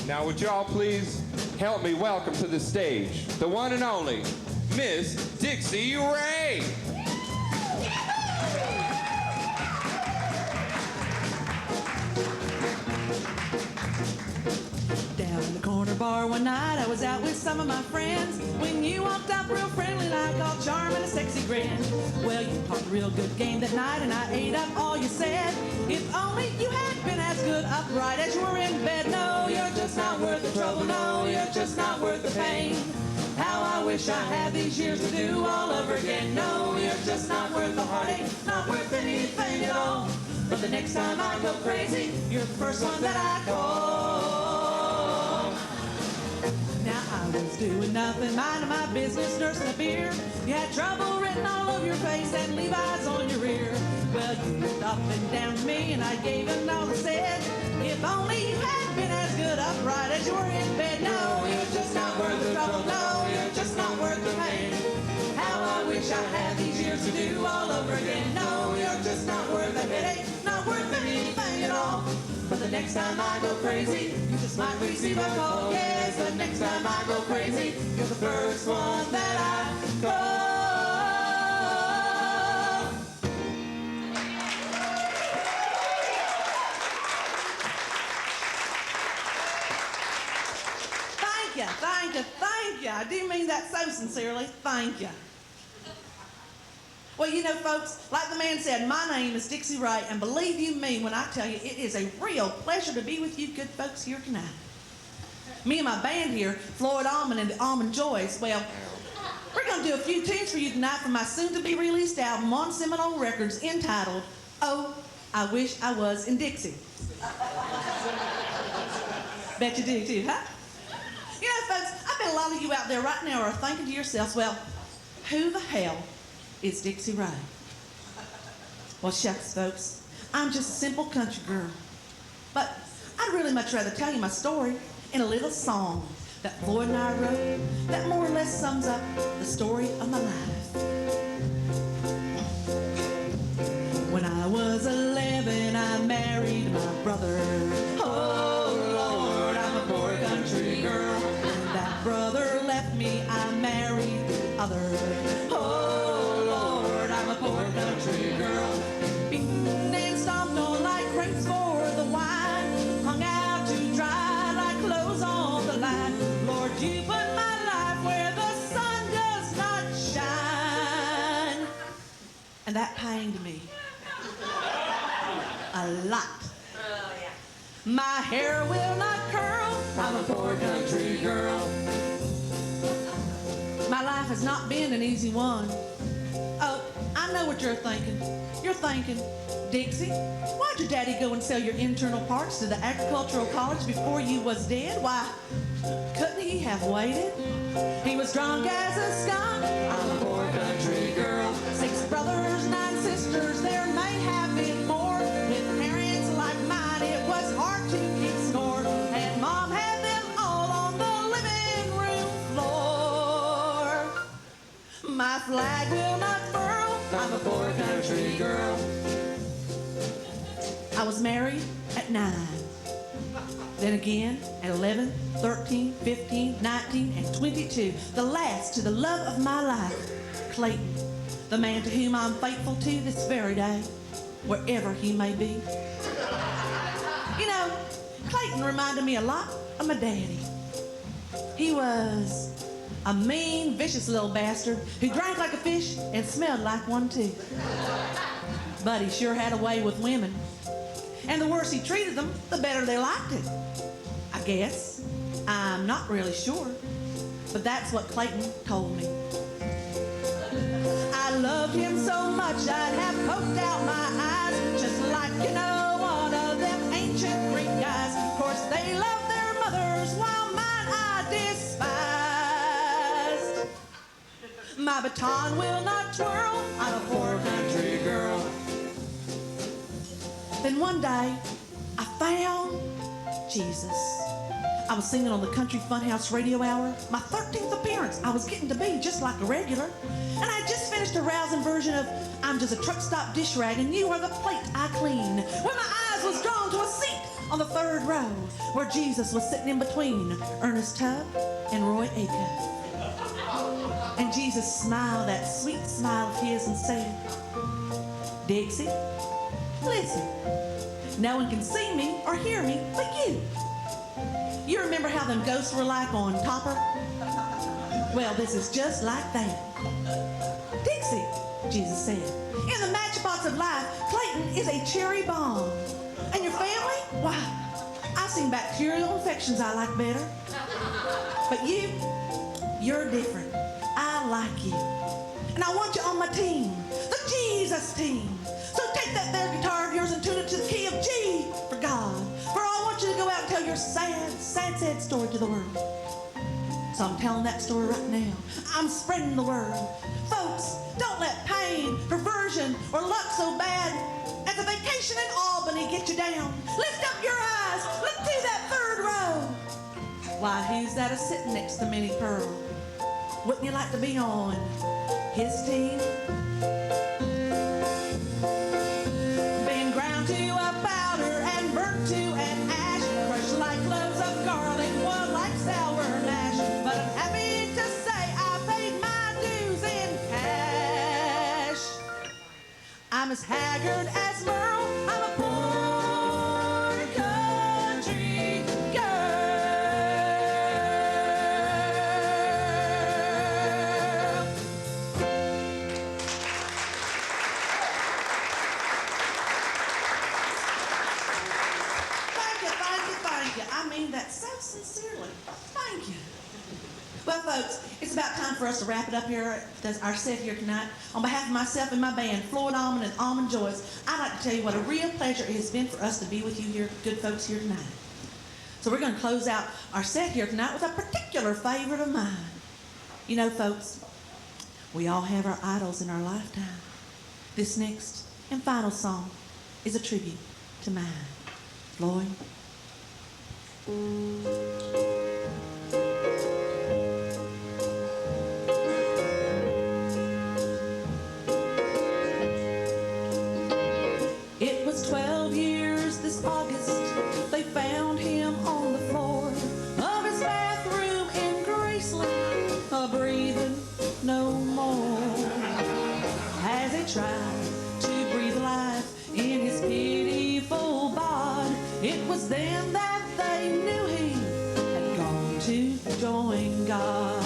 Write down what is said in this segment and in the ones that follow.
Now would y'all please help me welcome to the stage the one and only Miss Dixie Ray. Down in the corner bar one night, I was out with some of my friends. When you walked up real friendly like all charm and a sexy grin. Well, you talked a real good game that night and I ate up all you said. If only you had been as good upright as you were in bed. No, you're just not worth the trouble. No, you're just not worth the pain. How I wish I had these years to do all over again. No, you're just not worth the heartache, not worth anything at all. But the next time I go crazy, you're the first one that I call. Now I was doing nothing, minding my business, nursing a beer. You had trouble written all over your face and Levi's on your rear. Well, you looked up and down to me and I gave him all I said. If only you had been as good upright as you were in bed. No, you're just not worth the trouble. No, you're just not worth the pain. How I wish I had these years to do all over again. No, you're just not worth the headache, not worth anything at all. But the next time I go crazy, you just might receive a call. Yes, the next time I go crazy, you're the first one that I call. Thank you, thank you, thank you. I do mean that so sincerely. Thank you. Well, you know, folks, like the man said, my name is Dixie Ray, and believe you me when I tell you, it is a real pleasure to be with you good folks here tonight. Me and my band here, Floyd Almond and the Almond Joys, well, we're going to do a few tunes for you tonight from my soon-to-be-released album on Seminole Records entitled, Oh, I Wish I Was in Dixie. Bet you do too, huh? You know, folks, I bet a lot of you out there right now are thinking to yourselves, well, who the hell is Dixie Ray? Well, shucks, folks, I'm just a simple country girl. But I'd really much rather tell you my story in a little song that Floyd and I wrote that more or less sums up the story of my life. When I was 11, I married my brother. Oh, Lord, I'm a poor country girl. When that brother left me, I married the other. Oh, Lord, I'm a poor country girl. Beaten and stomped on like grapes for the wine. Hung out to dry like clothes on the line. Lord, you put my life where the sun does not shine. And that pained me a lot. My hair will not curl. I'm a poor country girl. My life has not been an easy one. Oh, I know what you're thinking. You're thinking, Dixie, why'd your daddy go and sell your internal parts to the agricultural college before you was dead? Why, couldn't he have waited? He was drunk as a skunk. I'm a poor country girl. 6 brothers, 9 sisters, there may have been more. With parents like mine, it was hard to keep score. And Mom had them all on the living room floor. My flag will not furl. I'm a poor country girl. I was married at 9. Then again at 11, 13, 15, 19, and 22. The last to the love of my life, Clayton, the man to whom I'm faithful to this very day, wherever he may be. You know, Clayton reminded me a lot of my daddy. He was a mean, vicious little bastard who drank like a fish and smelled like one too. But he sure had a way with women. And the worse he treated them, the better they liked it. I guess. I'm not really sure. But that's what Clayton told me. I loved him so much I'd have poked out my eyes, just like, you know, one of them ancient Greek guys. Of course, they loved their mothers while mine I despised. My baton will not twirl. I'm a poor country girl. Then one day, I found Jesus. I was singing on the Country Funhouse radio hour, my 13th appearance. I was getting to be just like a regular. And I just finished a rousing version of I'm just a truck stop dish rag and you are the plate I clean. When my eyes was drawn to a seat on the third row where Jesus was sitting in between Ernest Tubb and Roy Acuff. And Jesus smiled that sweet smile of his and said, Dixie, listen, no one can see me or hear me but you. You remember how them ghosts were like on Topper? Well, this is just like that. Dixie, Jesus said, in the matchbox of life, Clayton is a cherry bomb. And your family? Why, I've seen bacterial infections I like better. But you're different. I like you. And I want you on my team, the Jesus team. So take that there guitar of yours and tune it to the key of G for God. For I want you to go out and tell your sad story to the world. So I'm telling that story right now. I'm spreading the word. Folks, don't let pain, perversion, or luck so bad as a vacation in Albany get you down. Lift up your eyes. Look through that third row. Why, who's that a sitting next to Minnie Pearl? Wouldn't you like to be on his team? Been ground to a powder and burnt to an ash, crushed like cloves of garlic, one like sour mash. But I'm happy to say I paid my dues in cash. I'm as haggard as Merle. I'm a poor country girl. Thank you. I mean that so sincerely. Thank you. Well, folks, it's about time for us to wrap it up here, our set here tonight. On behalf of myself and my band, Floyd Almond and Almond Joyce, I'd like to tell you what a real pleasure it has been for us to be with you here, good folks here tonight. So we're going to close out our set here tonight with a particular favorite of mine. You know, folks, we all have our idols in our lifetime. This next and final song is a tribute to mine. Floyd. It was 12 years this August, they found him on the floor of his bathroom in Graceland, breathing no more. As he tried to breathe life in his pitiful bod, it was then that they knew he had gone to join God.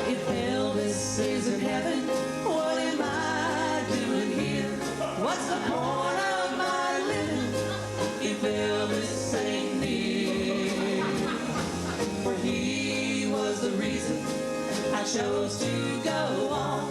If Elvis is in heaven, what am I doing here? What's the point of my living if Elvis ain't near? For he was the reason I chose to go on.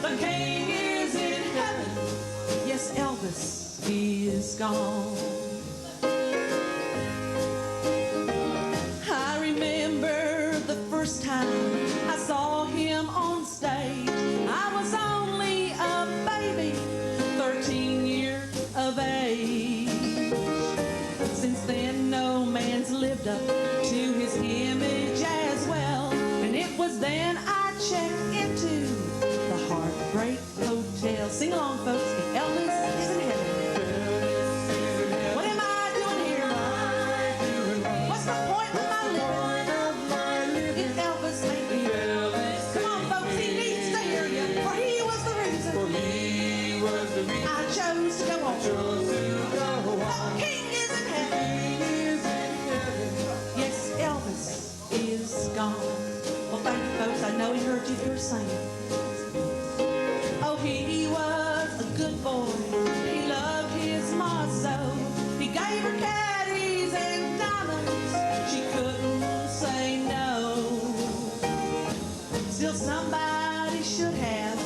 The king is in heaven. Yes, Elvis, he is gone. I remember the first time I saw him on stage. I was only a baby, 13 years of age. Since then, no man's lived up to his image as well. And it was then I checked into the Heartbreak Hotel. Sing along, folks. If Elvis is in heaven. What am I doing here? What's the point of my living if Elvis ain't here? Come on, folks. He needs to hear you, for he was the reason I chose to go on. The king is in heaven. Yes, Elvis is gone. Well, thank you, folks. I know he heard you here singing. Oh, he was a good boy. He loved his ma so. He gave her caddies and diamonds. She couldn't say no. Still somebody should have,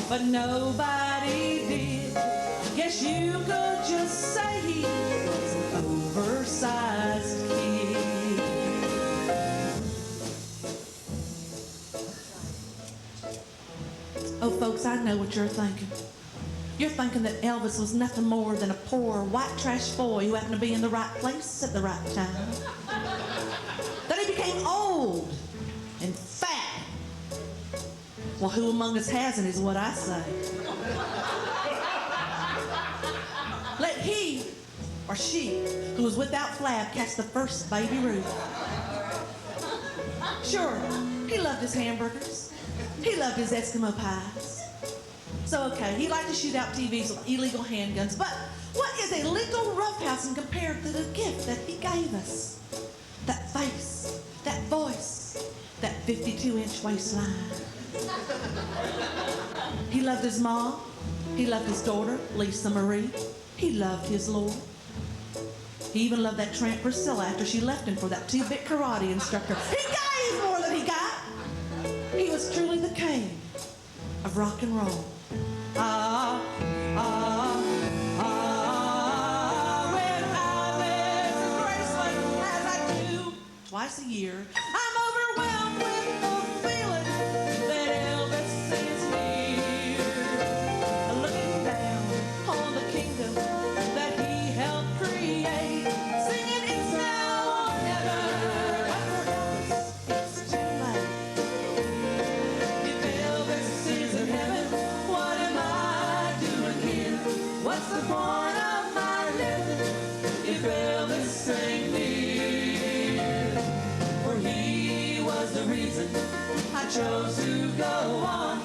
but nobody did. Guess you could just say he was an oversized kid. Oh, folks, I know what you're thinking. You're thinking that Elvis was nothing more than a poor, white trash boy who happened to be in the right place at the right time. That he became old and fat. Well, who among us hasn't is what I say. Let he or she who was without flab catch the first baby Ruth. Sure, he loved his hamburgers. He loved his Eskimo pies. So, okay, he liked to shoot out TVs with illegal handguns, but what is a little roughhousing compared to the gift that he gave us? That face, that voice, that 52-inch waistline. He loved his mom. He loved his daughter, Lisa Marie. He loved his Lord. He even loved that tramp Priscilla after she left him for that 2-bit karate instructor. He gave more than he got. He was truly the king of rock and roll. When I listen to Graceland as I do twice a year, I'm overwhelmed with the feeling that Elvis is here, looking down on the kingdom that he helped create, singing it's now or never. But for Elvis, it's too late. If Elvis is in heaven, what am I doing here? What's the point of my living if Elvis ain't near? For he was the reason I chose to go on.